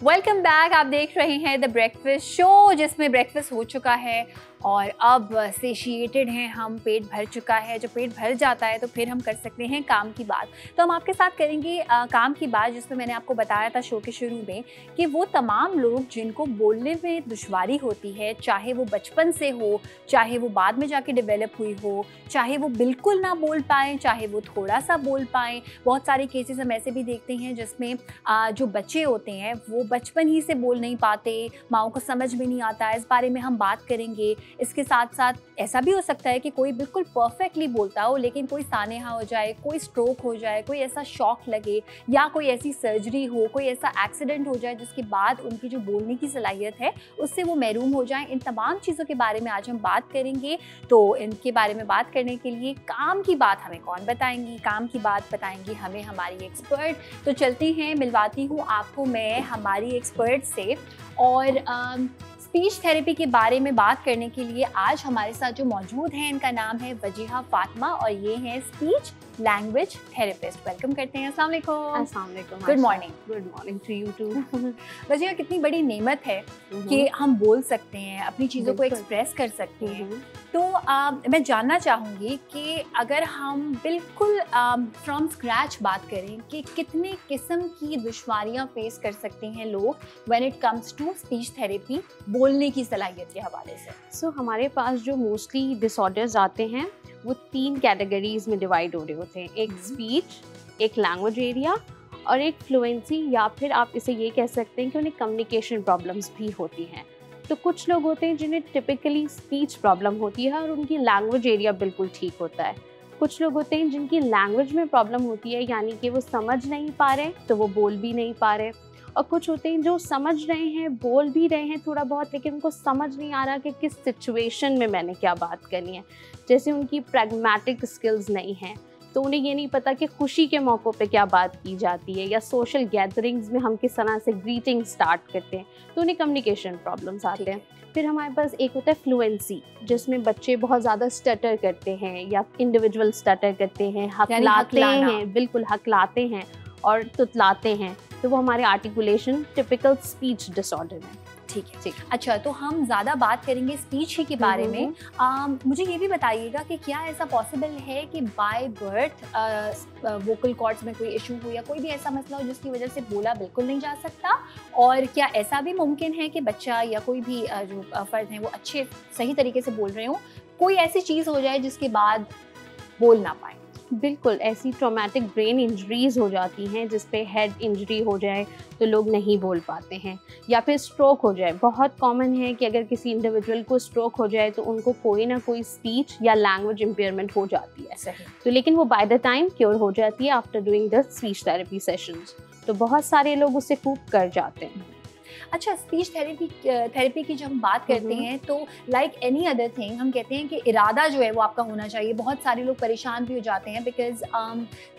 Welcome back. आप देख रहे हैं द ब्रेकफास्ट शो, जिसमें ब्रेकफास्ट हो चुका है और अब सेशिएटेड हैं हम, पेट भर चुका है। जब पेट भर जाता है तो फिर हम कर सकते हैं काम की बात। तो हम आपके साथ करेंगे काम की बात, जिसमें मैंने आपको बताया था शो के शुरू में कि वो तमाम लोग जिनको बोलने में दुश्वारी होती है, चाहे वो बचपन से हो, चाहे वो बाद में जाके डेवलप हुई हो, चाहे वो बिल्कुल ना बोल पाएँ, चाहे वो थोड़ा सा बोल पाएँ। बहुत सारे केसेस हम ऐसे भी देखते हैं जिसमें जो बच्चे होते हैं वो बचपन ही से बोल नहीं पाते, माँओं को समझ में नहीं आता है। इस बारे में हम बात करेंगे। इसके साथ साथ ऐसा भी हो सकता है कि कोई बिल्कुल परफेक्टली बोलता हो, लेकिन कोई सानेहा हो जाए, कोई स्ट्रोक हो जाए, कोई ऐसा शॉक लगे, या कोई ऐसी सर्जरी हो, कोई ऐसा एक्सीडेंट हो जाए जिसके बाद उनकी जो बोलने की सलाहियत है उससे वो महरूम हो जाएं। इन तमाम चीज़ों के बारे में आज हम बात करेंगे। तो इनके बारे में बात करने के लिए काम की बात हमें कौन बताएंगी? काम की बात बताएंगी हमें हमारी एक्सपर्ट। तो चलते हैं, मिलवाती हूँ आपको मैं हमारी एक्सपर्ट से। और स्पीच थेरेपी के बारे में बात करने के लिए आज हमारे साथ जो मौजूद हैं, इनका नाम है वजीहा फातिमा और ये हैं स्पीच लैंग्वेज थेरेपिस्ट। वेलकम करते हैं। अस्सलाम वालेकुम। Good morning to you too. Wajiha, कितनी बड़ी नेमत है कि हम बोल सकते हैं, अपनी चीज़ों को एक्सप्रेस कर सकते हैं। तो मैं जानना चाहूँगी कि अगर हम बिल्कुल फ्रॉम स्क्रैच बात करें कि कितने किस्म की दुश्वारियाँ फेस कर सकते हैं लोग when it comes to speech therapy, बोलने की सलाहियत के हवाले से। हमारे पास जो मोस्टली डिसऑर्डर्स आते हैं वो 3 कैटेगरीज में डिवाइड हो रहे होते हैं। एक स्पीच, एक लैंग्वेज एरिया और एक फ्लुएंसी, या फिर आप इसे ये कह सकते हैं कि उन्हें कम्युनिकेशन प्रॉब्लम्स भी होती हैं। तो कुछ लोग होते हैं जिन्हें टिपिकली स्पीच प्रॉब्लम होती है और उनकी लैंग्वेज एरिया बिल्कुल ठीक होता है। कुछ लोग होते हैं जिनकी लैंग्वेज में प्रॉब्लम होती है, यानी कि वो समझ नहीं पा रहे तो वो बोल भी नहीं पा रहे। और कुछ होते हैं जो समझ रहे हैं, बोल भी रहे हैं थोड़ा बहुत, लेकिन उनको समझ नहीं आ रहा कि किस सिचुएशन में मैंने क्या बात करनी है। जैसे उनकी प्रैग्मेटिक स्किल्स नहीं हैं, तो उन्हें ये नहीं पता कि खुशी के मौक़ों पे क्या बात की जाती है, या सोशल गैदरिंग्स में हम किस तरह से ग्रीटिंग स्टार्ट करते हैं, तो उन्हें कम्युनिकेशन प्रॉब्लम्स आते हैं। फिर हमारे पास एक होता है फ्लुएंसी, जिसमें बच्चे बहुत ज़्यादा स्टटर करते हैं या इंडिविजुअल स्टटर करते हैं, हकलाते हैं, बिल्कुल हकलाते हैं और तुतलाते हैं, तो वो हमारे आर्टिकुलेशन टिपिकल स्पीच डिसऑर्डर है। ठीक है। अच्छा, तो हम ज़्यादा बात करेंगे स्पीच ही के बारे में। मुझे ये भी बताइएगा कि क्या ऐसा पॉसिबल है कि बाय बर्थ वोकल कॉर्ड्स में कोई इशू हो या कोई भी ऐसा मसला हो जिसकी वजह से बोला बिल्कुल नहीं जा सकता, और क्या ऐसा भी मुमकिन है कि बच्चा या कोई भी जो फ़र्द हैं वो अच्छे सही तरीके से बोल रहे हो, कोई ऐसी चीज़ हो जाए जिसके बाद बोल ना पाए? बिल्कुल, ऐसी ट्रॉमेटिक ब्रेन इंजरीज़ हो जाती हैं जिस पे हेड इंजरी हो जाए तो लोग नहीं बोल पाते हैं, या फिर स्ट्रोक हो जाए। बहुत कॉमन है कि अगर किसी इंडिविजुअल को स्ट्रोक हो जाए तो उनको कोई ना कोई स्पीच या लैंग्वेज इम्पेयरमेंट हो जाती है। सही। तो लेकिन वो बाय द टाइम क्योर हो जाती है after doing the speech therapy sessions. तो बहुत सारे लोग उससे कूप कर जाते हैं। अच्छा, स्पीच थेरेपी की जब हम बात करते हैं तो लाइक एनी अदर थिंग हम कहते हैं कि इरादा जो है वो आपका होना चाहिए। बहुत सारे लोग परेशान भी हो जाते हैं बिकॉज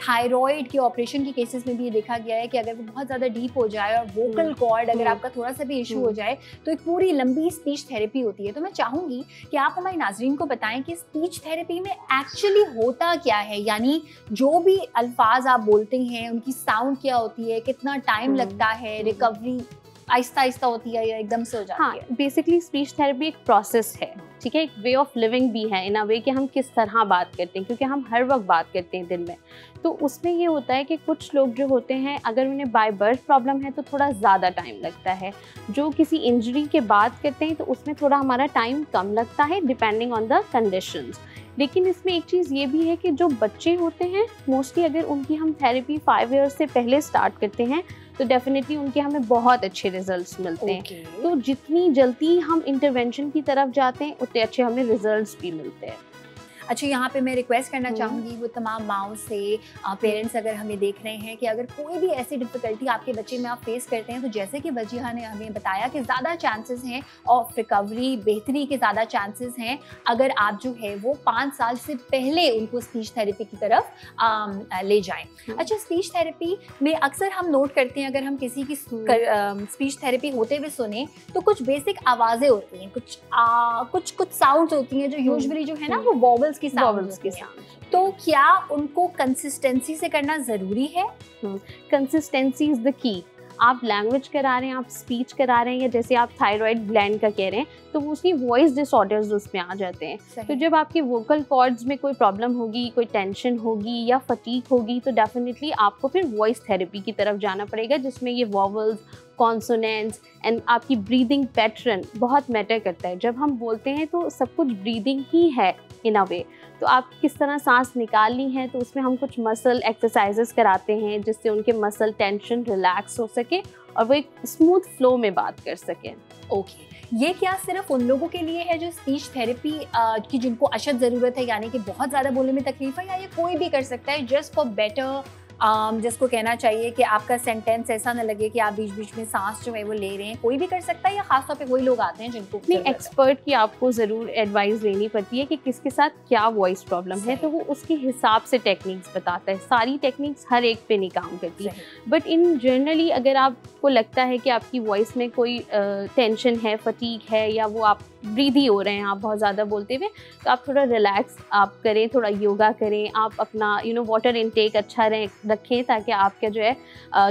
थायराइड के ऑपरेशन के केसेस में भी ये देखा गया है कि अगर वो बहुत ज़्यादा डीप हो जाए और वोकल कॉर्ड अगर आपका थोड़ा सा भी इशू हो जाए तो एक पूरी लंबी स्पीच थेरेपी होती है। तो मैं चाहूँगी कि आप हमारे नाजरीन को बताएं कि स्पीच थेरेपी में एक्चुअली होता क्या है, यानी जो भी अल्फाज आप बोलते हैं उनकी साउंड क्या होती है, कितना टाइम लगता है, रिकवरी आहिस्ता आहिस्ता होती है या एकदम से हो जाती है? बेसिकली स्पीच थेरेपी एक प्रोसेस है, ठीक है, एक वे ऑफ लिविंग भी है इन अ वे कि हम किस तरह बात करते हैं, क्योंकि हम हर वक्त बात करते हैं दिन में। तो उसमें ये होता है कि कुछ लोग जो होते हैं अगर उन्हें बाय बर्थ प्रॉब्लम है तो थोड़ा ज़्यादा टाइम लगता है, जो किसी इंजरी के बाद करते हैं तो उसमें थोड़ा हमारा टाइम कम लगता है डिपेंडिंग ऑन द कंडीशंस। लेकिन इसमें एक चीज़ ये भी है कि जो बच्चे होते हैं मोस्टली अगर उनकी हम थेरेपी 5 ईयर्स से पहले स्टार्ट करते हैं तो डेफिनेटली उनके हमें बहुत अच्छे रिजल्ट्स मिलते हैं। तो जितनी जल्दी हम इंटरवेंशन की तरफ जाते हैं उतने अच्छे हमें रिजल्ट्स भी मिलते हैं। अच्छा, यहाँ पे मैं रिक्वेस्ट करना चाहूँगी वो तमाम माओं से, पेरेंट्स अगर हमें देख रहे हैं कि अगर कोई भी ऐसी डिफ़िकल्टी आपके बच्चे में आप फेस करते हैं, तो जैसे कि वजीहा ने हमें बताया कि ज़्यादा चांसेस हैं ऑफ रिकवरी, बेहतरी के ज़्यादा चांसेस हैं अगर आप जो है वो 5 साल से पहले उनको स्पीच थेरेपी की तरफ ले जाएँ। अच्छा, स्पीच थेरेपी में अक्सर हम नोट करते हैं अगर हम किसी की स्पीच थेरेपी होते हुए सुने तो कुछ बेसिक आवाज़ें होती हैं, कुछ साउंड्स होती हैं जो यूजुअली जो है ना वो वॉवल्स की साउंड। तो क्या उनको कंसिस्टेंसी से करना ज़रूरी है? Consistency is the key. आप लैंग्वेज करा रहे हैं, आप स्पीच करा रहे हैं, या जैसे आप थायराइड ग्लैंड का कह रहे हैं, तो उसकी वॉइस डिसऑर्डर्स उसमें आ जाते हैं। तो जब आपके वोकल कॉर्ड्स में कोई प्रॉब्लम होगी, कोई टेंशन होगी या फटीग होगी, तो डेफिनेटली आपको फिर वॉइस थेरेपी की तरफ जाना पड़ेगा, जिसमें ये वॉवल्स, कॉन्सोनेंट्स एंड आपकी ब्रीदिंग पैटर्न बहुत मैटर करता है। जब हम बोलते हैं तो सब कुछ ब्रीदिंग ही है इन अ वे। तो आप किस तरह सांस निकालनी है, तो उसमें हम कुछ मसल एक्सरसाइजेस कराते हैं जिससे उनके मसल टेंशन रिलैक्स हो सके और वो एक स्मूथ फ्लो में बात कर सकें। ओके, ये क्या सिर्फ उन लोगों के लिए है जो स्पीच थेरेपी की जिनको अशद ज़रूरत है, यानी कि बहुत ज़्यादा बोलने में तकलीफ है, या ये कोई भी कर सकता है जस्ट फॉर बेटर, जिसको कहना चाहिए कि आपका सेंटेंस ऐसा ना लगे कि आप बीच बीच में सांस जो है वो ले रहे हैं, कोई भी कर सकता है, या खासतौर पे वही लोग आते हैं जिनको नहीं, एक्सपर्ट की आपको ज़रूर एडवाइस लेनी पड़ती है कि किसके साथ क्या वॉइस प्रॉब्लम है, तो वो उसके हिसाब से टेक्निक्स बताता है। सारी टेक्निक्स हर एक पे नहीं काम करती, बट इन जनरली अगर आपको लगता है कि आपकी वॉइस में कोई टेंशन है, फटीग है, या वो आप ब्रीदी हो रहे हैं, आप बहुत ज़्यादा बोलते हुए, तो आप थोड़ा रिलैक्स आप करें, थोड़ा योगा करें, आप अपना वाटर इनटेक अच्छा रखें, ताकि आपके जो है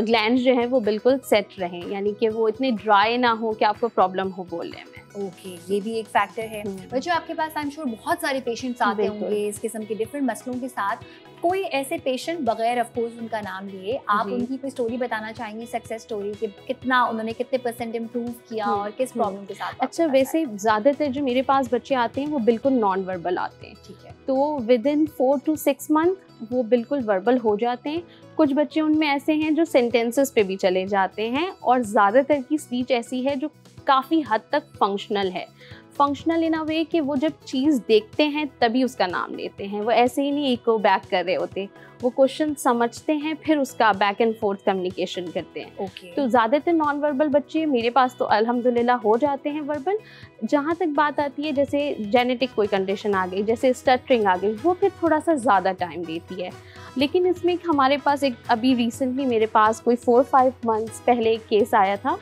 ग्लैंड्स जो हैं वो बिल्कुल सेट रहें, यानी कि वो इतने ड्राई ना हो कि आपको प्रॉब्लम हो बोलने में। ओके, ये भी एक फैक्टर है। बच्चों, आपके पास आई एम श्योर बहुत सारे पेशेंट्स आते होंगे इस किस्म के डिफरेंट मसलों के साथ। कोई ऐसे पेशेंट बगैर ऑफ कोर्स उनका नाम लिए, आप उनकी कोई स्टोरी बताना चाहेंगी, सक्सेस स्टोरी, कि कितना उन्होंने कितने % इम्प्रूव किया और किस प्रॉब्लम के साथ? अच्छा, वैसे ज़्यादातर जो मेरे पास बच्चे आते हैं वो बिल्कुल नॉन वर्बल आते हैं, ठीक है, तो विद इन 4 to 6 मंथ वो बिल्कुल वर्बल हो जाते हैं। कुछ बच्चे उनमें ऐसे हैं जो सेंटेंसेस पे भी चले जाते हैं, और ज़्यादातर की स्पीच ऐसी है जो काफ़ी हद तक फंक्शनल है। फंक्शनल इन अ वे कि वो जब चीज़ देखते हैं तभी उसका नाम लेते हैं, वो ऐसे ही नहीं इको बैक कर रहे होते, वो क्वेश्चन समझते हैं फिर उसका बैक एंड फोर्थ कम्युनिकेशन करते हैं। तो ज़्यादातर नॉन वर्बल बच्चे मेरे पास तो अल्हम्दुलिल्लाह हो जाते हैं वर्बल। जहाँ तक बात आती है जैसे जेनेटिक कोई कंडीशन आ गई, जैसे स्टटरिंग आ गई, वो फिर थोड़ा सा ज़्यादा टाइम लेती है। लेकिन इसमें हमारे पास एक अभी रिसेंटली मेरे पास कोई 4-5 मंथ्स पहले एक केस आया था,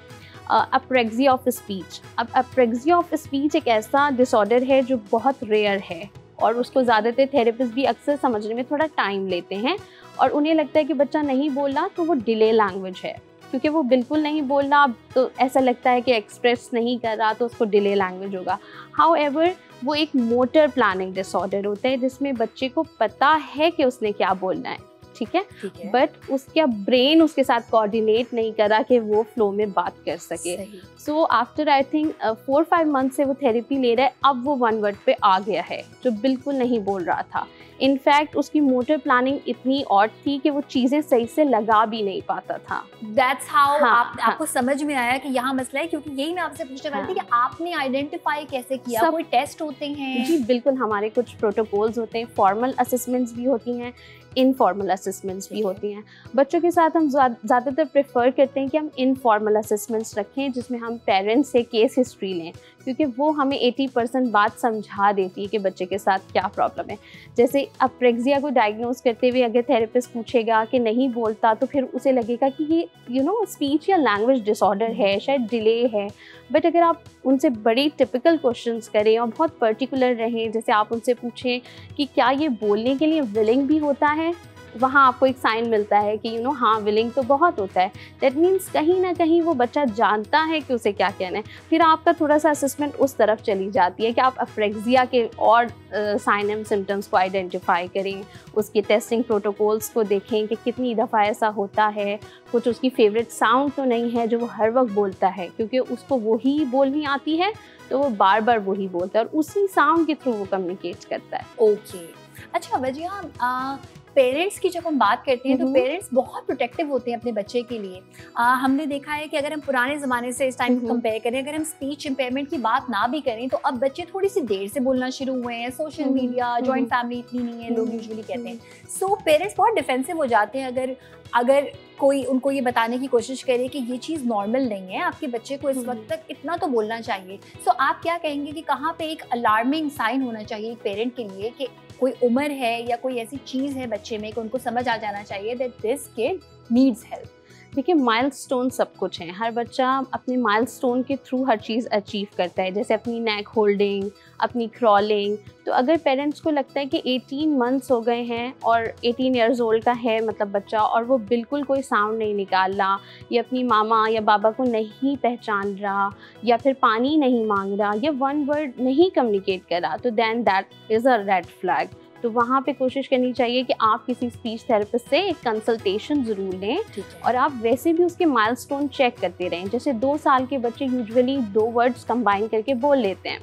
अप्रेक्सिया ऑफ स्पीच। अब अप्रेक्सिया ऑफ स्पीच एक ऐसा डिसऑर्डर है जो बहुत रेयर है, और उसको ज़्यादातर थेरेपिस्ट भी अक्सर समझने में थोड़ा टाइम लेते हैं, और उन्हें लगता है कि बच्चा नहीं बोल रहा तो वो डिले लैंग्वेज है, क्योंकि वो बिल्कुल नहीं बोल रहा तो ऐसा लगता है कि एक्सप्रेस नहीं कर रहा तो उसको डिले लैंग्वेज होगा। हाउएवर वो एक मोटर प्लानिंग डिसऑर्डर होता है जिसमें बच्चे को पता है कि उसने क्या बोलना है, ठीक है, बट उसका ब्रेन उसके साथ कोऑर्डिनेट नहीं करा कि वो फ्लो में बात कर सके। So after I think 4-5 month से वो थेरेपी ले रहा है, अब वो 1 वर्ड पे आ गया है जो बिल्कुल नहीं बोल रहा था। इनफैक्ट उसकी मोटर प्लानिंग इतनी ऑड थी कि वो चीज़ें सही से लगा भी नहीं पाता था। दैट्स हाउ आपको समझ में आया कि यहाँ मसला है, क्योंकि यही मैं आपसे पूछने वाली थी कि आपने आइडेंटिफाई कैसे किया? कोई टेस्ट होते हैं? जी बिल्कुल, हमारे कुछ प्रोटोकॉल्स होते हैं, फॉर्मल असेसमेंट्स भी होती हैं, इनफॉर्मल असेसमेंट्स भी होती हैं। बच्चों के साथ हम ज़्यादातर प्रेफर करते हैं कि हम इनफॉर्मल असेसमेंट्स रखें, जिसमें हम पेरेंट्स से केस हिस्ट्री लें, क्योंकि वो हमें 80% बात समझा देती है कि बच्चे के साथ क्या प्रॉब्लम है। जैसे अप्रेक्सिया को डायग्नोज करते हुए अगर थेरेपिस्ट पूछेगा कि नहीं बोलता, तो फिर उसे लगेगा कि ये स्पीच या लैंग्वेज डिसऑर्डर है, शायद डिले है। बट अगर आप उनसे बड़ी टिपिकल क्वेश्चंस करें और बहुत पर्टिकुलर रहें, जैसे आप उनसे पूछें कि क्या ये बोलने के लिए विलिंग भी होता है, वहाँ आपको एक साइन मिलता है कि हाँ विलिंग तो बहुत होता है, दैट मीन्स कहीं ना कहीं वो बच्चा जानता है कि उसे क्या कहना है। फिर आपका थोड़ा सा असेसमेंट उस तरफ चली जाती है कि आप अप्रेक्सिया के और साइन एंड सिम्टम्स को आइडेंटिफाई करें, उसके टेस्टिंग प्रोटोकॉल्स को देखें कि कितनी दफ़ा ऐसा होता है, कुछ उसकी फेवरेट साउंड तो नहीं है जो वो हर वक्त बोलता है, क्योंकि उसको वही बोलनी आती है तो वो बार बार वही बोलता है और उसी साउंड के थ्रू वो कम्युनिकेट करता है। ओके, अच्छा वजिया, पेरेंट्स की जब हम बात करते हैं तो पेरेंट्स बहुत प्रोटेक्टिव होते हैं अपने बच्चे के लिए। हमने देखा है कि अगर हम पुराने ज़माने से इस टाइम कंपेयर करें, अगर हम स्पीच इम्पेयरमेंट की बात ना भी करें, तो अब बच्चे थोड़ी सी देर से बोलना शुरू हुए हैं। सोशल मीडिया, जॉइंट फैमिली इतनी नहीं है, लोग यूजुअली कहते हैं। सो पेरेंट्स बहुत डिफेंसिव हो जाते हैं अगर कोई उनको ये बताने की कोशिश करे कि ये चीज़ नॉर्मल नहीं है, आपके बच्चे को इस वक्त तक इतना तो बोलना चाहिए। सो आप क्या कहेंगे कि कहाँ पे एक अलार्मिंग साइन होना चाहिए एक पेरेंट के लिए कि कोई उम्र है या कोई ऐसी चीज़ है बच्चे में कि उनको समझ आ जाना चाहिए that this kid needs help? देखिए माइलस्टोन सब कुछ है, हर बच्चा अपने माइलस्टोन के थ्रू हर चीज़ अचीव करता है, जैसे अपनी नेक होल्डिंग, अपनी क्रॉलिंग। तो अगर पेरेंट्स को लगता है कि 18 मंथ्स हो गए हैं और 18 इयर्स ओल्ड का है मतलब बच्चा, और वो बिल्कुल कोई साउंड नहीं निकाल रहा, या अपनी मामा या बाबा को नहीं पहचान रहा, या फिर पानी नहीं मांग रहा, या वन वर्ड नहीं कम्युनिकेट कर रहा, तो then that is a red flag. तो वहाँ पे कोशिश करनी चाहिए कि आप किसी स्पीच थेरेपिस्ट से एक कंसल्टेशन ज़रूर लें, और आप वैसे भी उसके माइलस्टोन चेक करते रहें। जैसे 2 साल के बच्चे यूजुअली 2 वर्ड्स कंबाइन करके बोल लेते हैं,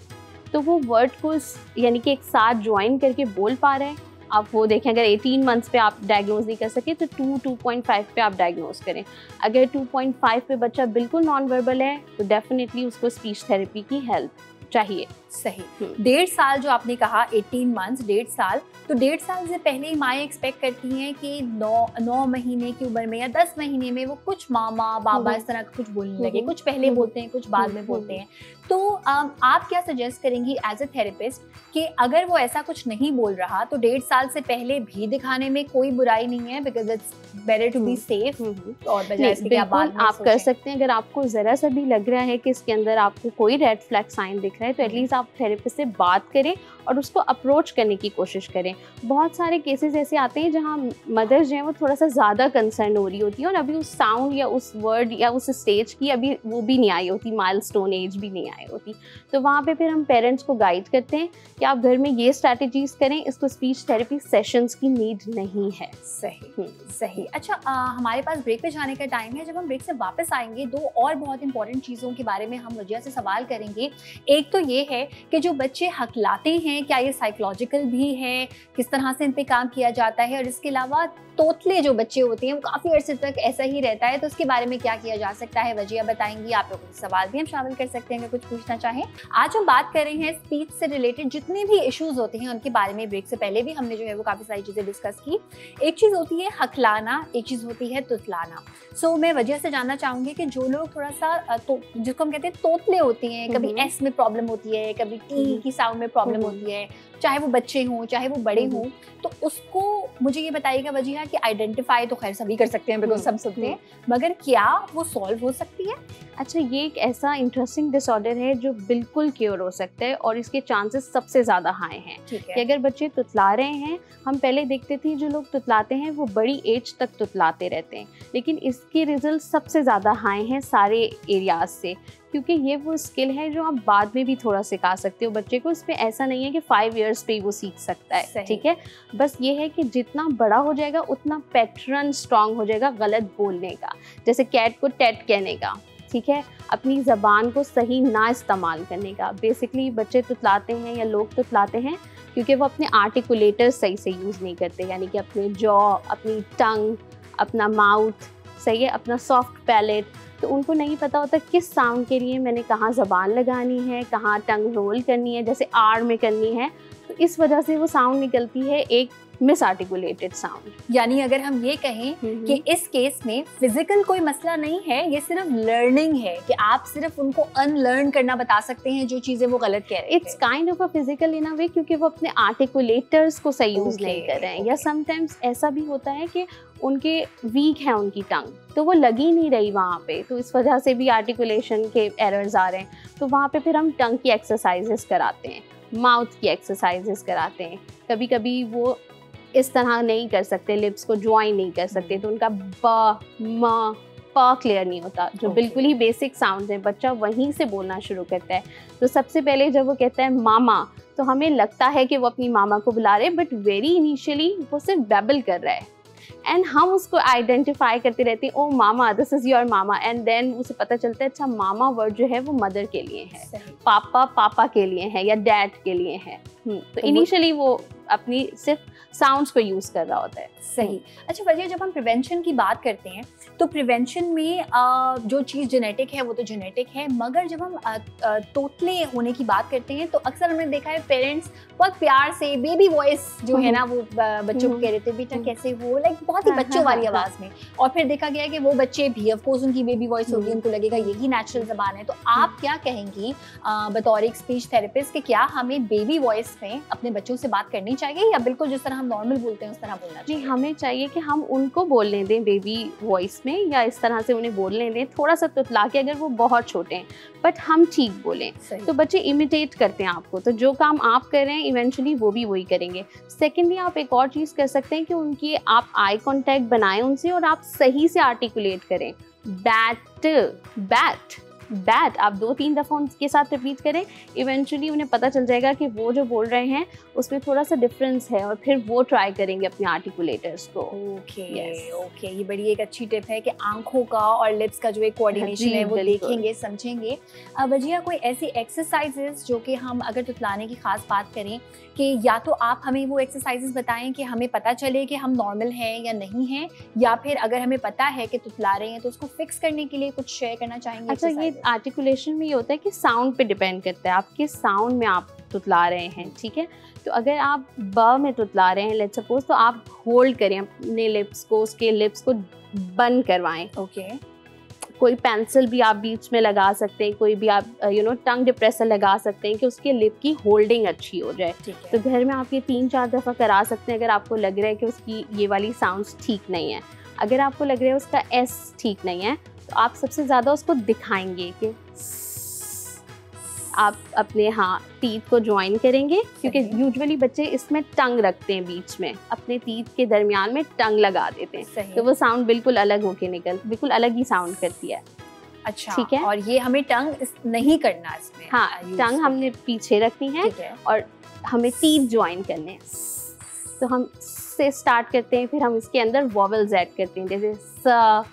तो वो वर्ड को यानी कि एक साथ ज्वाइन करके बोल पा रहे हैं। आप वो देखें, अगर 18 मंथ्स पे आप डायग्नोज नहीं कर सके तो 2.5 पे आप डायग्नोज करें। अगर 2.5 पे बच्चा बिल्कुल नॉन वर्बल है तो डेफिनेटली उसको स्पीच थेरेपी की हेल्प चाहिए। सही। 1.5 साल जो आपने कहा, 18 मंथ्स, 1.5 साल, तो 1.5 साल से पहले ही माएँ एक्सपेक्ट करती हैं कि 9 महीने की उम्र में या 10 महीने में वो कुछ मामा बाबा इस तरह कुछ बोलने लगे। कुछ पहले बोलते हैं, कुछ बाद में बोलते हैं। तो आप क्या सजेस्ट करेंगी एज ए थेरेपिस्ट कि अगर वो ऐसा कुछ नहीं बोल रहा तो 1.5 साल से पहले भी दिखाने में कोई बुराई नहीं है, because it's better to be safe, और बजाय इसके कि आप कर सकते हैं। अगर आपको ज़रा सा भी लग रहा है कि इसके अंदर आपको कोई रेड फ्लैग साइन दिख रहा है तो एटलीस्ट आप थेरेपिस्ट से बात करें और उसको अप्रोच करने की कोशिश करें। बहुत सारे केसेस ऐसे आते हैं जहाँ मदर्स जो हैं वो थोड़ा सा ज़्यादा कंसर्न हो रही होती है और अभी उस साउंड या उस वर्ड या उस स्टेज की अभी वो भी नहीं आई होती, माइलस्टोन एज भी नहीं आई होती। तो वहाँ पे फिर हम पेरेंट्स को गाइड करते हैं कि आप घर में ये स्ट्रैटेजीज करें, इसको स्पीच थेरेपी सेशंस की नीड नहीं है। सही सही। अच्छा, हमारे पास ब्रेक पे जाने का टाइम है। जब हम ब्रेक से वापस आएंगे 2 और बहुत इंपॉर्टेंट चीज़ों के बारे में हम वजह से सवाल करेंगे। एक तो ये है कि जो बच्चे हकलाते हैं क्या ये साइकोलॉजिकल भी है, किस तरह से इन पे काम किया जाता है, और इसके अलावा तोतले जो बच्चे होते हैं वो काफ़ी अर्से तक ऐसा ही रहता है, तो उसके बारे में क्या किया जा सकता है, वजह बताएंगी। आप लोगों के सवाल भी हम शामिल कर सकते हैं अगर कुछ पूछना चाहें। आज हम बात कर रहे हैं स्पीच से रिलेटेड जितने भी इश्यूज होते हैं उनके बारे में। ब्रेक से पहले भी हमने जो है वो काफ़ी सारी चीज़ें डिस्कस की। एक चीज़ होती है हकलाना, एक चीज़ होती है तुतलाना। सो मैं वजह से जानना चाहूँगी कि जो लोग थोड़ा सा जिसको हम कहते हैं तोतले होते हैं, कभी एस में प्रॉब्लम होती है, कभी टी की साउंड में प्रॉब्लम होती है, चाहे वो बच्चे हों चाहे वो बड़े हों, तो उसको मुझे ये बताइएगा वजह कि आइडेंटिफाई तो खैर सभी कर सकते हैं बिकॉज सब सुनते हैं, मगर क्या वो सॉल्व हो सकती है? अच्छा, ये एक ऐसा इंटरेस्टिंग डिसऑर्डर है जो बिल्कुल क्योर हो सकता है और इसके चांसेस सबसे ज़्यादा हाई हैं। कि अगर बच्चे तुतला रहे हैं, हम पहले देखते थे जो लोग तुतलाते हैं वो बड़ी एज तक तुतलाते रहते हैं, लेकिन इसके रिजल्ट सबसे ज़्यादा हाई हैं सारे एरियाज से, क्योंकि ये वो स्किल है जो आप बाद में भी थोड़ा सिखा सकते हो बच्चे को। इसमें ऐसा नहीं है कि 5 इयर्स पे ही वो सीख सकता है, ठीक है। बस ये है कि जितना बड़ा हो जाएगा उतना पैटर्न स्ट्रांग हो जाएगा गलत बोलने का, जैसे कैट को टेट कहने का, ठीक है, अपनी ज़बान को सही ना इस्तेमाल करने का। बेसिकली बच्चे तुतलाते हैं या लोग तुतलाते हैं क्योंकि वो अपने आर्टिकुलेटर्स सही से यूज़ नहीं करते, यानी कि अपने जॉ, अपनी टंग, अपना माउथ, सही है, अपना सॉफ्ट पैलेट। तो उनको नहीं पता होता किस साउंड के लिए मैंने कहाँ ज़बान लगानी है, कहाँ टंग रोल करनी है, जैसे आर में करनी है। तो इस वजह से वो साउंड निकलती है एक मिस आर्टिकुलेटेड साउंड। यानी अगर हम ये कहें कि इस केस में फिजिकल कोई मसला नहीं है, ये सिर्फ लर्निंग है कि आप सिर्फ उनको अनलर्न करना बता सकते हैं जो चीजें वो गलत कह रहे हैं। It's kind of a physical in a way, क्योंकि वो अपने आर्टिकुलेटर्स को सही यूज नहीं कर रहे हैं। या समटाइम्स ऐसा भी होता है कि उनके वीक है उनकी टंग, तो वो लगी नहीं रही वहाँ पे, तो इस वजह से भी आर्टिकुलेशन के एरर्स आ रहे हैं। तो वहाँ पे फिर हम टंग की एक्सरसाइजेस कराते हैं, माउथ की एक्सरसाइजेस कराते हैं। कभी कभी वो इस तरह नहीं कर सकते, लिप्स को ज्वाइन नहीं कर सकते, तो उनका ब म प क्लियर नहीं होता, जो बिल्कुल ही बेसिक साउंड्स हैं। बच्चा वहीं से बोलना शुरू करता है। तो सबसे पहले जब वो कहता है मामा, तो हमें लगता है कि वो अपनी मामा को बुला रहे हैं, बट वेरी इनिशियली वो सिर्फ बैबल कर रहा है, एंड हम उसको आइडेंटिफाई करते रहते हैं, oh mama, this is your mama. And then उसे पता चलता है अच्छा मामा वर्ड जो है वो मदर के लिए है, पापा पापा के लिए है, या डैड के लिए है। तो इनिशियली वो अपनी सिर्फ साउंड्स को यूज़ कर रहा होता है। सही। अच्छा वजह, जब हम प्रिवेंशन की बात करते हैं तो प्रिवेंशन में जो चीज़ जेनेटिक है वो तो जेनेटिक है, मगर जब हम तोतले होने की बात करते हैं तो अक्सर हमने देखा है पेरेंट्स बहुत प्यार से बेबी वॉइस जो है ना वो बच्चों को कह रहे थे बेटा कैसे हो, लाइक बहुत ही बच्चों वाली आवाज़ में, और फिर देखा गया कि वो बच्चे भी ऑफकोर्स उनकी बेबी वॉइस होगी, उनको लगेगा यही नेचुरल ज़बान है। तो आप क्या कहेंगी बतौर एक स्पीच थेरेपिस्ट कि क्या हमें बेबी वॉइस में अपने बच्चों से बात करनी चाहिए या बिल्कुल जिस तरह हम नॉर्मल बोलते हैं उस तरह बोलना चाहिए? नहीं, हमें चाहिए कि हम उनको बोलने दें बेबी वॉइस में, या इस तरह से उन्हें बोलने दें थोड़ा सा तुतला के, अगर वो बहुत छोटे हैं, बट हम ठीक बोलें। तो बच्चे इमिटेट करते हैं आपको, तो जो काम आप कर रहे हैं इवेंचुअली वो भी वही करेंगे। सेकेंडली, आप एक और चीज़ कर सकते हैं कि उनकी आप आई कॉन्टैक्ट बनाएं उनसे और आप सही से आर्टिकुलेट करें। बैट, बैट, बैट आप 2-3 दफ़ा उनके साथ रिपीट करें, इवेंचुअली उन्हें पता चल जाएगा कि वो जो बोल रहे हैं उसमें थोड़ा सा डिफरेंस है, और फिर वो ट्राई करेंगे अपने आर्टिकुलेटर्स को। ओके, ये बड़ी एक अच्छी टिप है कि आंखों का और लिप्स का जो एक कोऑर्डिनेशन है वो देखेंगे, समझेंगे। अब वजिया कोई ऐसी एक्सरसाइजेस जो कि हम अगर तुतलाने की खास बात करें कि या तो आप हमें वो एक्सरसाइजेस बताएं कि हमें पता चले कि हम नॉर्मल हैं या नहीं हैं, या फिर अगर हमें पता है कि तुतला रहे हैं तो उसको फिक्स करने के लिए कुछ शेयर करना चाहेंगे? अच्छा, ये आर्टिकुलेशन में ये होता है कि साउंड पे डिपेंड करता है, आप किस साउंड में आप तुतला रहे हैं, ठीक है। तो अगर आप ब में तुतला रहे हैं लेट्स सपोज, तो आप होल्ड करें अपने लिप्स को, उसके लिप्स को बंद करवाएं। ओके। कोई पेंसिल भी आप बीच में लगा सकते हैं, कोई भी आप टंग डिप्रेसर लगा सकते हैं कि उसके लिप की होल्डिंग अच्छी हो जाए। तो घर में आप ये 3-4 दफ़ा करा सकते हैं अगर आपको लग रहा है कि उसकी ये वाली साउंड्स ठीक नहीं है। अगर आपको लग रहा है उसका एस ठीक नहीं है, तो आप सबसे ज़्यादा उसको दिखाएंगे कि आप अपने टीथ को ज्वाइन करेंगे, क्योंकि यूजुअली बच्चे इसमें टंग रखते हैं बीच में, अपने टीथ के दरमियान में टंग लगा देते हैं, तो वो साउंड बिल्कुल अलग होके बिल्कुल अलग ही साउंड करती है। अच्छा, ठीक है। और ये हमें टंग नहीं करना इसमें? हाँ, टंग हमने पीछे रखनी है और हमें टीथ ज्वाइन करने हैं। तो हम से स्टार्ट करते हैं, फिर हम इसके अंदर वॉवेल्स ऐड करते हैं, जैसे स,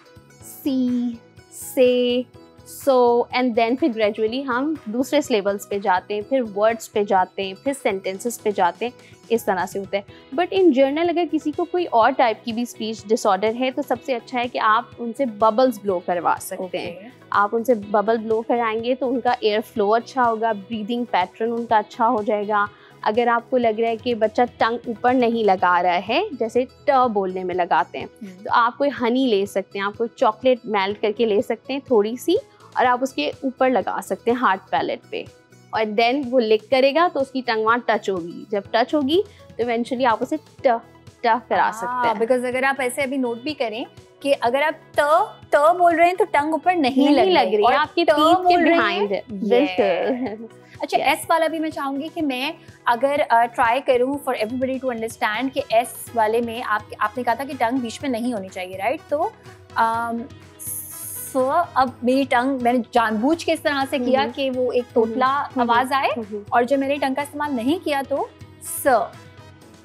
सी, से, सो, एंड देन फिर ग्रेजुअली हम दूसरे सिलेबल्स पे जाते हैं, फिर वर्ड्स पे जाते हैं, फिर सेंटेंसेस पे जाते हैं, इस तरह से होता है। बट इन जनरल अगर किसी को कोई और टाइप की भी स्पीच डिसऑर्डर है तो सबसे अच्छा है कि आप उनसे बबल्स ब्लो करवा सकते हैं। आप उनसे बबल ब्लो कराएंगे तो उनका एयर फ्लो अच्छा होगा, ब्रीदिंग पैटर्न उनका अच्छा हो जाएगा। अगर आपको लग रहा है कि बच्चा टंग ऊपर नहीं लगा रहा है, जैसे ट बोलने में लगाते हैं, तो आप कोई हनी ले सकते हैं, आप कोई चॉकलेट मेल्ट करके ले सकते हैं थोड़ी सी, और आप उसके ऊपर लगा सकते हैं हार्ड पैलेट पे, और देन वो लिक करेगा तो उसकी टंग वहाँ टच होगी। जब टच होगी तो इवेंचुअली आप उसे ट करा सकते हैं। बिकॉज अगर आप ऐसे अभी नोट भी करें कि अगर आप त बोल रहे हैं तो टंग ऊपर नहीं लग रही है, आपकी टीथ के बिहाइंड है। बिल्कुल। अच्छा, एस वाला भी मैं चाहूंगी कि मैं अगर ट्राई करूं फॉर एवरीबॉडी टू अंडरस्टैंड कि एस वाले में आपने कहा था कि टंग बीच में नहीं होनी चाहिए, राइट? तो अब मेरी टंग मैंने जानबूझ के इस तरह से किया कि वो एक तोतला आवाज आए, और जब मैंने टंग का इस्तेमाल नहीं किया तो स,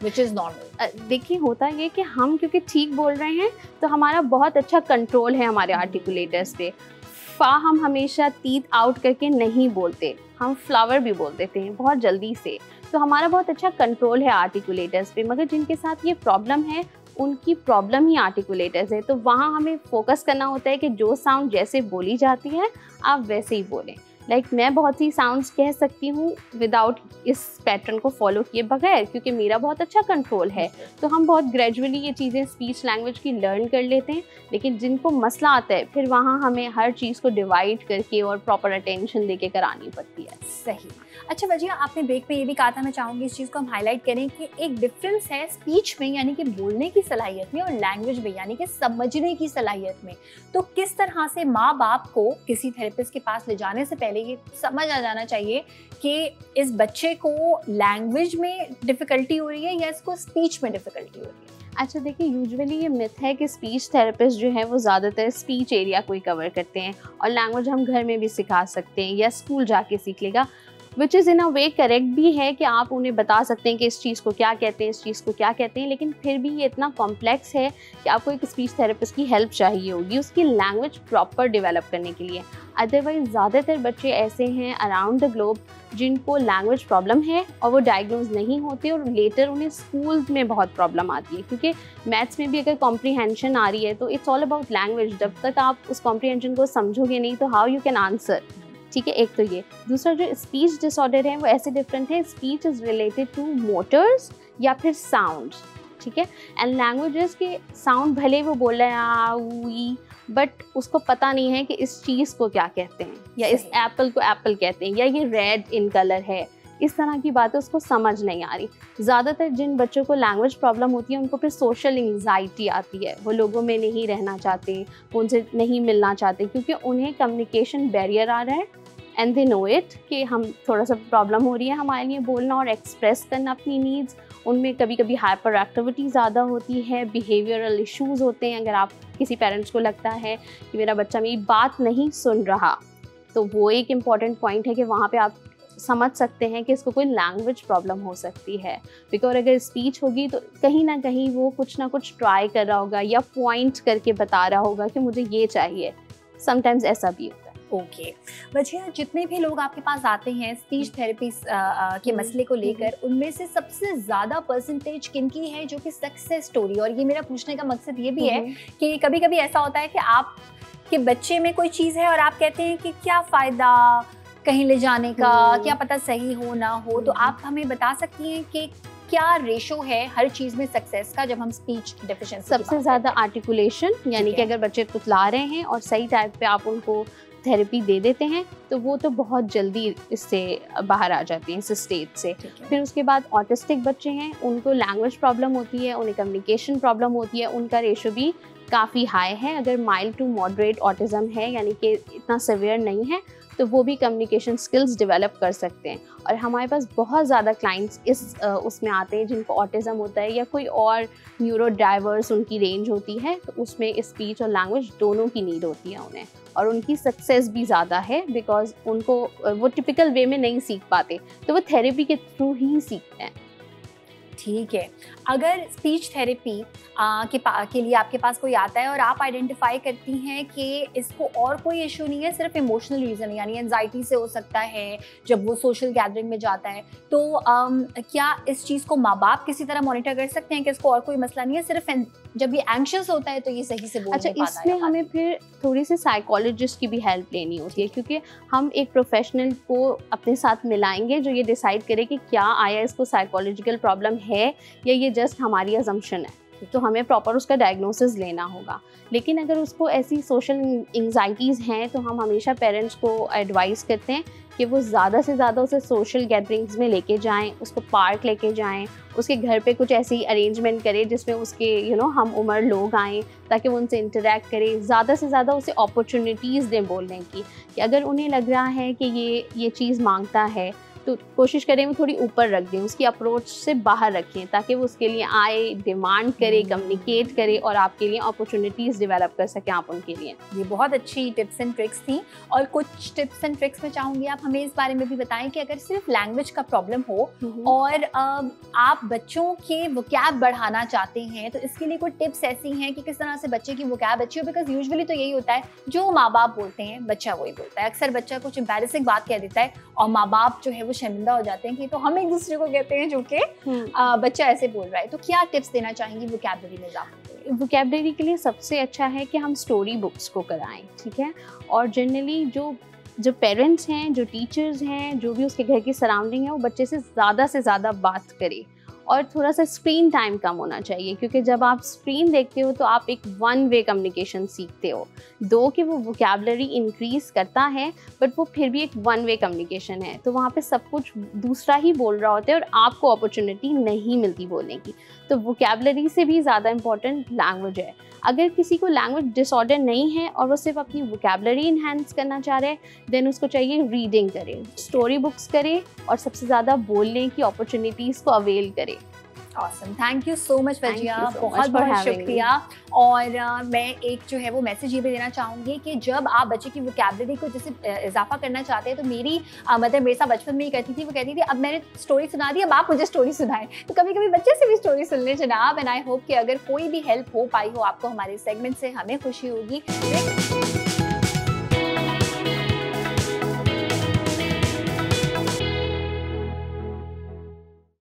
विच इज नॉर्मल। देखिए, होता ये कि हम क्योंकि ठीक बोल रहे हैं तो हमारा बहुत अच्छा कंट्रोल है हमारे आर्टिकुलेटर्स पे। फा हम हमेशा टीथ आउट करके नहीं बोलते, हम फ्लावर भी बोल देते हैं बहुत जल्दी से, तो हमारा बहुत अच्छा कंट्रोल है आर्टिकुलेटर्स पे। मगर जिनके साथ ये प्रॉब्लम है उनकी प्रॉब्लम ही आर्टिकुलेटर्स है, तो वहाँ हमें फोकस करना होता है कि जो साउंड जैसे बोली जाती है आप वैसे ही बोलें। मैं बहुत सी साउंड्स कह सकती हूँ विदाउट इस पैटर्न को फॉलो किए बगैर, क्योंकि मेरा बहुत अच्छा कंट्रोल है। तो हम बहुत ग्रेजुअली ये चीज़ें स्पीच लैंग्वेज की लर्न कर लेते हैं, लेकिन जिनको मसला आता है फिर वहाँ हमें हर चीज़ को डिवाइड करके और प्रॉपर अटेंशन देके करानी पड़ती है। सही। अच्छा वजिया, आपने ब्रेक में ये भी कहा था, मैं चाहूँगी इस चीज़ को हम हाईलाइट करें कि एक डिफरेंस है स्पीच में यानी कि बोलने की सलाहियत में, और लैंग्वेज में यानी कि समझने की सलाहियत में। तो किस तरह से माँ बाप को किसी थेरेपिस्ट के पास ले जाने से पहले ये समझ आ जाना चाहिए कि इस बच्चे को लैंग्वेज में डिफ़िकल्टी हो रही है या इसको स्पीच में डिफ़िकल्टी हो रही है? अच्छा, देखिए, यूजुअली ये मिथ है कि स्पीच थेरेपिस्ट जो है वो ज़्यादातर स्पीच एरिया को ही कवर करते हैं, और लैंग्वेज हम घर में भी सिखा सकते हैं या स्कूल जाके सीख लेगा, which is in a way correct भी है कि आप उन्हें बता सकते हैं कि इस चीज़ को क्या कहते हैं, इस चीज़ को क्या कहते हैं, लेकिन फिर भी ये इतना कॉम्प्लेक्स है कि आपको एक स्पीच थेरेपिस्ट की हेल्प चाहिए होगी उसकी लैंग्वेज प्रॉपर डेवलप करने के लिए। अदरवाइज ज़्यादातर बच्चे ऐसे हैं अराउंड द ग्लोब जिनको लैंग्वेज प्रॉब्लम है और वो डायग्नोज नहीं होते, और लेटर उन्हें स्कूल में बहुत प्रॉब्लम आती है, क्योंकि मैथ्स में भी अगर कॉम्प्रीहेंशन आ रही है तो इट्स ऑल अबाउट लैंग्वेज। जब तक आप उस कॉम्प्रीहेंशन को समझोगे नहीं तो हाउ यू कैन आंसर। ठीक है, एक तो ये। दूसरा जो स्पीच डिसऑर्डर है वो ऐसे डिफरेंट है, speech is related to motors या फिर साउंड, ठीक है, एंड लैंग्वेजेस के साउंड भले वो बोल रहे हैं आ ऊ, बट उसको पता नहीं है कि इस चीज़ को क्या कहते हैं, या इस एप्पल को एप्पल कहते हैं, या ये रेड इन कलर है, इस तरह की बातें उसको समझ नहीं आ रही। ज़्यादातर जिन बच्चों को लैंग्वेज प्रॉब्लम होती है उनको फिर सोशल एंग्जाइटी आती है, वो लोगों में नहीं रहना चाहते, वो उनसे नहीं मिलना चाहते, क्योंकि उन्हें कम्युनिकेशन बैरियर आ रहा है एंड दे नो इट कि हम थोड़ा सा प्रॉब्लम हो रही है हमारे लिए बोलना और एक्सप्रेस करना अपनी नीड्स। उनमें कभी कभी हाइपर एक्टिविटी ज़्यादा होती है, बिहेवियरल इश्यूज़ होते हैं। अगर आप किसी पेरेंट्स को लगता है कि मेरा बच्चा मेरी बात नहीं सुन रहा, तो वो एक इम्पॉर्टेंट पॉइंट है कि वहाँ पे आप समझ सकते हैं कि इसको कोई लैंग्वेज प्रॉब्लम हो सकती है। बिकॉज अगर स्पीच होगी तो कहीं ना कहीं वो कुछ ना कुछ ट्राई कर रहा होगा या पॉइंट करके बता रहा होगा कि मुझे ये चाहिए। समटाइम्स ऐसा भी होता है। ओके वजिया, जितने भी लोग आपके पास आते हैं स्पीच थेरेपी के मसले को लेकर, उनमें से सबसे ज़्यादा परसेंटेज किनकी है जो कि सक्सेस स्टोरी? और ये मेरा पूछने का मकसद ये भी है कि कभी कभी ऐसा होता है कि आप के बच्चे में कोई चीज़ है और आप कहते हैं कि क्या फ़ायदा कहीं ले जाने का, क्या पता सही हो ना हो, तो आप हमें बता सकती हैं कि क्या रेशो है हर चीज़ में सक्सेस का जब हम स्पीच डेफिशिएंसी? सबसे ज़्यादा आर्टिकुलेशन, यानी कि अगर बच्चे तुतला रहे हैं और सही टाइप पे आप उनको थेरेपी दे देते हैं तो वो तो बहुत जल्दी इससे बाहर आ जाती हैं, इस स्टेज से। फिर उसके बाद ऑटिस्टिक बच्चे हैं, उनको लैंग्वेज प्रॉब्लम होती है, उन्हें कम्युनिकेशन प्रॉब्लम होती है, उनका रेशो भी काफ़ी हाई है। अगर माइल्ड टू मॉडरेट ऑटिज़म है, यानी कि इतना सिवियर नहीं है, तो वो भी कम्युनिकेशन स्किल्स डेवलप कर सकते हैं। और हमारे पास बहुत ज़्यादा क्लाइंट्स इस उसमें आते हैं जिनको ऑटिज़म होता है या कोई और न्यूरो डाइवर्स उनकी रेंज होती है, तो उसमें स्पीच और लैंग्वेज दोनों की नीड होती है उन्हें, और उनकी सक्सेस भी ज़्यादा है बिकॉज उनको वो टिपिकल वे में नहीं सीख पाते, तो वो थेरेपी के थ्रू ही सीखते हैं। ठीक है, अगर स्पीच थेरेपी के लिए आपके पास कोई आता है और आप आइडेंटिफाई करती हैं कि इसको और कोई इशू नहीं है, सिर्फ इमोशनल रीज़न यानी एंजाइटी से हो सकता है जब वो सोशल गैदरिंग में जाता है, तो क्या इस चीज़ को माँ बाप किसी तरह मॉनिटर कर सकते हैं कि इसको और कोई मसला नहीं है, सिर्फ जब ये एंग्शियस होता है तो ये सही से बोल नहीं पाता? अच्छा, इसमें हमें फिर थोड़ी सी साइकोलॉजिस्ट की भी हेल्प लेनी होती है, क्योंकि हम एक प्रोफेशनल को अपने साथ मिलाएंगे जो ये डिसाइड करे कि क्या आया इसको साइकोलॉजिकल प्रॉब्लम है या ये जस्ट हमारी अजम्पशन है, तो हमें प्रॉपर उसका डायग्नोसिस लेना होगा। लेकिन अगर उसको ऐसी सोशल एंग्जाइटीज़ हैं तो हम हमेशा पेरेंट्स को एडवाइस करते हैं कि वो ज़्यादा से ज़्यादा उसे सोशल गैदरिंग्स में लेके जाएं, उसको पार्क लेके जाएं, उसके घर पे कुछ ऐसी अरेंजमेंट करें जिसमें उसके हम उम्र लोग आएँ, ताकि वो उनसे इंटरेक्ट करें। ज़्यादा से ज़्यादा उसे अपॉर्चुनिटीज़ दें बोलने की, कि अगर उन्हें लग रहा है कि ये चीज़ मांगता है तो कोशिश करें वो थोड़ी ऊपर रख दें, उसकी अप्रोच से बाहर रखें, ताकि वो उसके लिए आए, डिमांड करे, कम्युनिकेट करे और आपके लिए अपॉर्चुनिटीज़ डेवलप कर सकें आप उनके लिए। ये बहुत अच्छी टिप्स एंड ट्रिक्स थी, और कुछ टिप्स एंड ट्रिक्स में चाहूँगी आप हमें इस बारे में भी बताएं कि अगर सिर्फ लैंग्वेज का प्रॉब्लम हो और आप बच्चों के वोकैब बढ़ाना चाहते हैं, तो इसके लिए कोई टिप्स ऐसी हैं कि किस तरह से बच्चे की वोकैब अच्छी हो? बिकॉज यूजुअली तो यही होता है, जो माँ बाप बोलते हैं बच्चा वही बोलता है। अक्सर बच्चा कुछ एम्बैरेसिंग बात कह देता है और माँ बाप जो है वो शर्मिंदा हो जाते हैं कि तो हम एक दूसरे को कहते हैं जो कि बच्चा ऐसे बोल रहा है। तो क्या टिप्स देना चाहेंगी वोकैबुलरी में इजाफा? वोकैबुलरी के लिए सबसे अच्छा है कि हम स्टोरी बुक्स को कराएं, ठीक है। और जनरली जो पेरेंट्स हैं, जो टीचर्स हैं, जो भी उसके घर की सराउंडिंग है, वो बच्चे से ज़्यादा बात करें। और थोड़ा सा स्क्रीन टाइम कम होना चाहिए, क्योंकि जब आप स्क्रीन देखते हो तो आप एक वन वे कम्युनिकेशन सीखते हो। दो कि वो वोकैबुलरी इंक्रीज़ करता है, बट वो फिर भी एक वन वे कम्युनिकेशन है, तो वहाँ पे सब कुछ दूसरा ही बोल रहा होता है और आपको अपॉर्चुनिटी नहीं मिलती बोलने की। तो वोकैबुलरी से भी ज़्यादा इम्पॉर्टेंट लैंग्वेज है। अगर किसी को लैंग्वेज डिसऑर्डर नहीं है और वो सिर्फ अपनी वोकैबुलरी इन्हांस करना चाह रहे हैं, देन उसको चाहिए रीडिंग करें, स्टोरी बुक्स करें और सबसे ज़्यादा बोलने की अपॉर्चुनिटीज़ को अवेल करें। Awesome. Thank you so much Wajiya, बहुत बहुत शुक्रिया। और मैं एक जो है वो मैसेज ये भी देना चाहूँगी कि जब आप बच्चे की वोकैबुलरी को जैसे इजाफा करना चाहते हैं, तो मेरी मदर मेरे साथ बचपन में ही कहती थी, वो कहती थी अब मैंने स्टोरी सुना दी, अब आप मुझे स्टोरी सुनाएं। तो कभी कभी बच्चे से भी स्टोरी सुन ले जनाब। एंड आई होप कि अगर कोई भी हेल्प हो पाई हो आपको हमारे सेगमेंट से, हमें खुशी होगी।